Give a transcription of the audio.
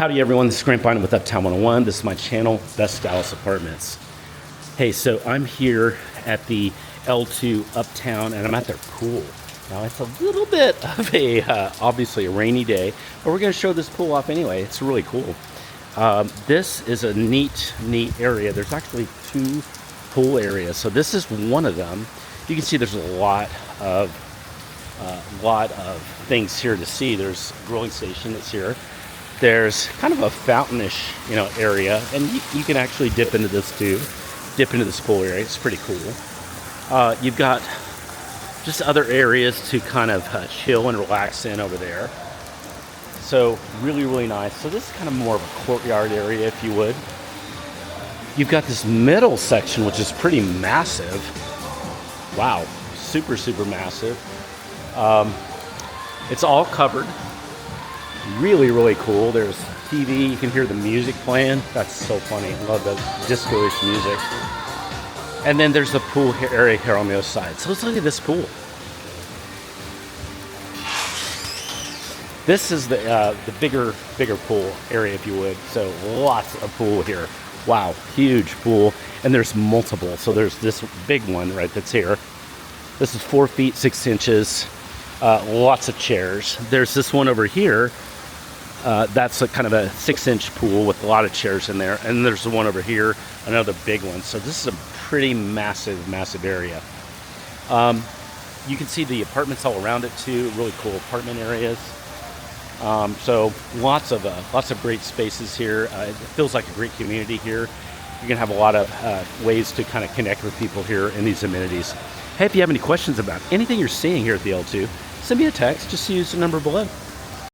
Howdy everyone, this is Grandpa with Uptown 101. This is my channel, Best Dallas Apartments. Hey, so I'm here at the L2 Uptown and I'm at their pool. Now it's a little bit of a, obviously a rainy day, but we're gonna show this pool off anyway. It's really cool. This is a neat area. There's actually two pool areas. So this is one of them. You can see there's a lot of things here to see. There's a grilling station that's here. There's kind of a fountainish, area, and you can actually dip into this too. Dip into this pool area. It's pretty cool. You've got just other areas to kind of chill and relax in over there. So really nice. So this is kind of more of a courtyard area, if you would. You've got this middle section, which is pretty massive. Wow, super massive. It's all covered. Really cool. There's TV. You can hear the music playing. That's so funny. I love the disco-ish music. And then there's the pool area here on the other side. So let's look at this pool. This is the bigger pool area, if you would. So lots of pool here. Wow, huge pool. And there's multiple. So there's this big one right that's here. This is 4 feet 6 inches. Lots of chairs. There's this one over here. That's a kind of a 6-inch pool with a lot of chairs in there. And there's the one over here, another big one. So this is a pretty massive area. You can see the apartments all around it too. Really cool apartment areas. So lots of great spaces here. It feels like a great community here. You're gonna have a lot of ways to kind of connect with people here in these amenities. Hey, if you have any questions about anything you're seeing here at the L2, send me a text. Just use the number below.